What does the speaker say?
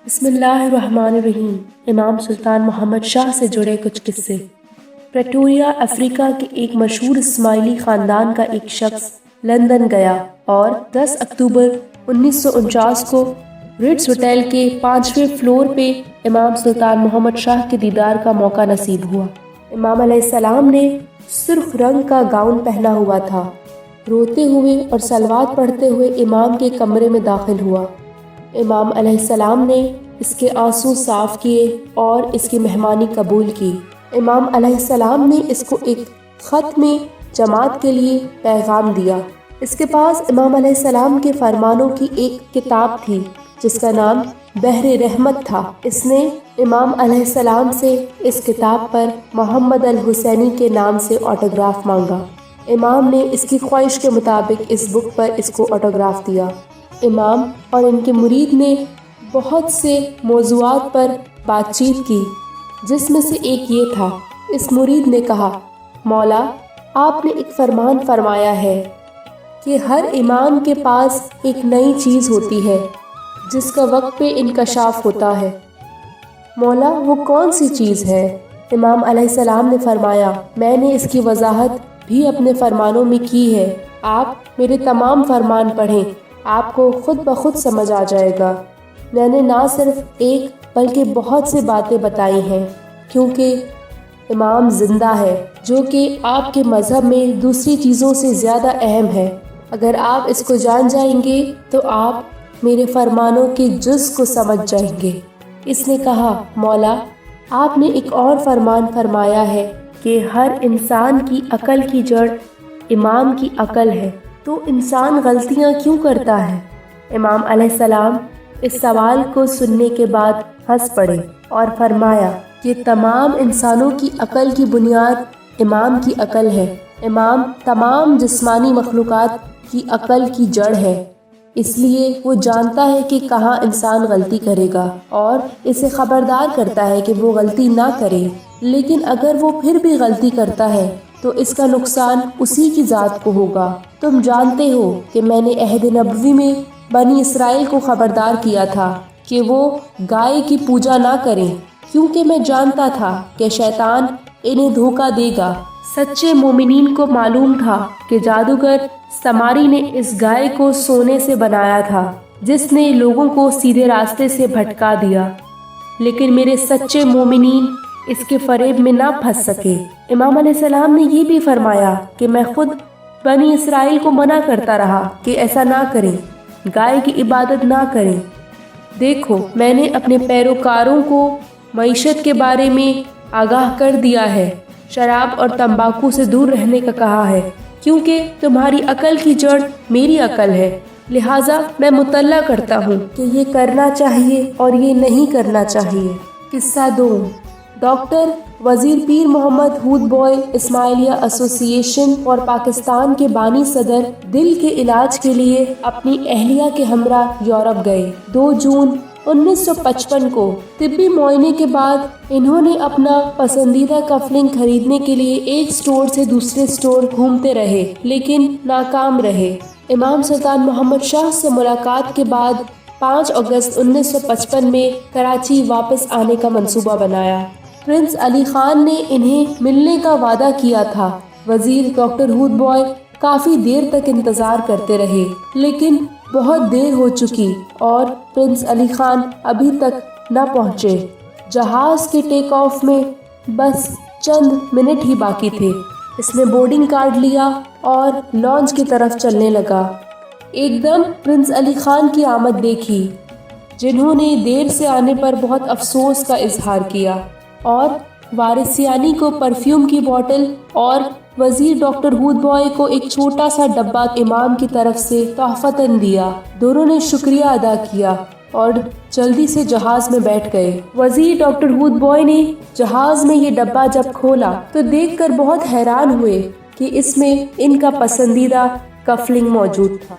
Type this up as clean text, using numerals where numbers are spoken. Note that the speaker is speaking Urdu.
بسم اللہ الرحمن الرحیم۔ امام سلطان محمد شاہ سے جڑے کچھ قصے۔ پریٹوریا افریقہ کے ایک مشہور اسماعیلی خاندان کا ایک شخص لندن گیا اور 10 اکتوبر 1949 کو ریٹز ہوٹل کے 5ویں فلور پہ امام سلطان محمد شاہ کے دیدار کا موقع نصیب ہوا۔ امام علیہ السلام نے سرخ رنگ کا گاؤن پہنا ہوا تھا۔ روتے ہوئے اور صلوات پڑھتے ہوئے امام کے کمرے میں داخل ہوا۔ امام علیہ السلام نے اس کے آنسو صاف کیے اور اس کی مہمانی قبول کی۔ امام علیہ السلام نے اس کو ایک خط میں جماعت کے لیے پیغام دیا۔ اس کے پاس امام علیہ السلام کے فرمانوں کی ایک کتاب تھی جس کا نام بحر رحمت تھا۔ اس نے امام علیہ السلام سے اس کتاب پر محمد الحسینی کے نام سے آٹوگراف مانگا۔ امام نے اس کی خواہش کے مطابق اس بک پر اس کو آٹوگراف دیا۔ امام اور ان کے مرید نے بہت سے موضوعات پر بات چیت کی، جس میں سے ایک یہ تھا۔ اس مرید نے کہا، مولا، آپ نے ایک فرمان فرمایا ہے کہ ہر امام کے پاس ایک نئی چیز ہوتی ہے جس کا وقت پہ انکشاف ہوتا ہے۔ مولا، وہ کون سی چیز ہے؟ امام علیہ السلام نے فرمایا، میں نے اس کی وضاحت بھی اپنے فرمانوں میں کی ہے۔ آپ میرے تمام فرمان پڑھیں، آپ کو خود بخود سمجھ آ جائے گا۔ میں نے نہ صرف ایک بلکہ بہت سے باتیں بتائی ہیں، کیونکہ امام زندہ ہے، جو کہ آپ کے مذہب میں دوسری چیزوں سے زیادہ اہم ہے۔ اگر آپ اس کو جان جائیں گے تو آپ میرے فرمانوں کے جز کو سمجھ جائیں گے۔ اس نے کہا، مولا، آپ نے ایک اور فرمان فرمایا ہے کہ ہر انسان کی عقل کی جڑ امام کی عقل ہے، تو انسان غلطیاں کیوں کرتا ہے؟ امام علیہ السلام اس سوال کو سننے کے بعد ہنس پڑے اور فرمایا کہ تمام انسانوں کی عقل کی بنیاد امام کی عقل ہے۔ امام تمام جسمانی مخلوقات کی عقل کی جڑ ہے، اس لیے وہ جانتا ہے کہ کہاں انسان غلطی کرے گا اور اسے خبردار کرتا ہے کہ وہ غلطی نہ کرے۔ لیکن اگر وہ پھر بھی غلطی کرتا ہے تو اس کا نقصان اسی کی ذات کو ہوگا۔ تم جانتے ہو کہ میں نے عہد نبوی میں بنی اسرائیل کو خبردار کیا تھا کہ وہ گائے کی پوجا نہ کریں، کیونکہ میں جانتا تھا کہ شیطان انہیں دھوکہ دے گا۔ سچے مومنین کو معلوم تھا کہ جادوگر سماری نے اس گائے کو سونے سے بنایا تھا، جس نے لوگوں کو سیدھے راستے سے بھٹکا دیا، لیکن میرے سچے مومنین اس کے فریب میں نہ پھنس سکے۔ امام علیہ السلام نے یہ بھی فرمایا کہ میں خود بنی اسرائیل کو منع کرتا رہا کہ ایسا نہ کریں، گائے کی عبادت نہ کریں۔ دیکھو، میں نے اپنے پیروکاروں کو معیشت کے بارے میں آگاہ کر دیا ہے، شراب اور تمباکو سے دور رہنے کا کہا ہے، کیونکہ تمہاری عقل کی جڑ میری عقل ہے، لہٰذا میں مطلع کرتا ہوں کہ یہ کرنا چاہیے اور یہ نہیں کرنا چاہیے۔ قصہ 2۔ ڈاکٹر وزیر پیر محمد ہود بوائے اسماعیلیہ ایسوسی ایشن اور پاکستان کے بانی صدر دل کے علاج کے لیے اپنی اہلیہ کے ہمراہ یورپ گئے۔ 2 جون 1955 کو طبی معائنے کے بعد انہوں نے اپنا پسندیدہ کفلنگ خریدنے کے لیے ایک اسٹور سے دوسرے اسٹور گھومتے رہے، لیکن ناکام رہے۔ امام سلطان محمد شاہ سے ملاقات کے بعد 5 اگست 1955 میں کراچی واپس آنے کا منصوبہ بنایا۔ پرنس علی خان نے انہیں ملنے کا وعدہ کیا تھا۔ وزیر ڈاکٹر ہود بوائے کافی دیر تک انتظار کرتے رہے، لیکن بہت دیر ہو چکی اور پرنس علی خان ابھی تک نہ پہنچے۔ جہاز کے ٹیک آف میں بس چند منٹ ہی باقی تھے۔ اس نے بورڈنگ کارڈ لیا اور لانچ کی طرف چلنے لگا۔ ایک دم پرنس علی خان کی آمد دیکھی، جنہوں نے دیر سے آنے پر بہت افسوس کا اظہار کیا، اور وارثیانی کو پرفیوم کی بوتل اور وزیر ڈاکٹر ہود بوائے کو ایک چھوٹا سا ڈبہ امام کی طرف سے تحفتاً دیا۔ دونوں نے شکریہ ادا کیا اور جلدی سے جہاز میں بیٹھ گئے۔ وزیر ڈاکٹر ہود بوائے نے جہاز میں یہ ڈبہ جب کھولا تو دیکھ کر بہت حیران ہوئے کہ اس میں ان کا پسندیدہ کفلنگ موجود تھا۔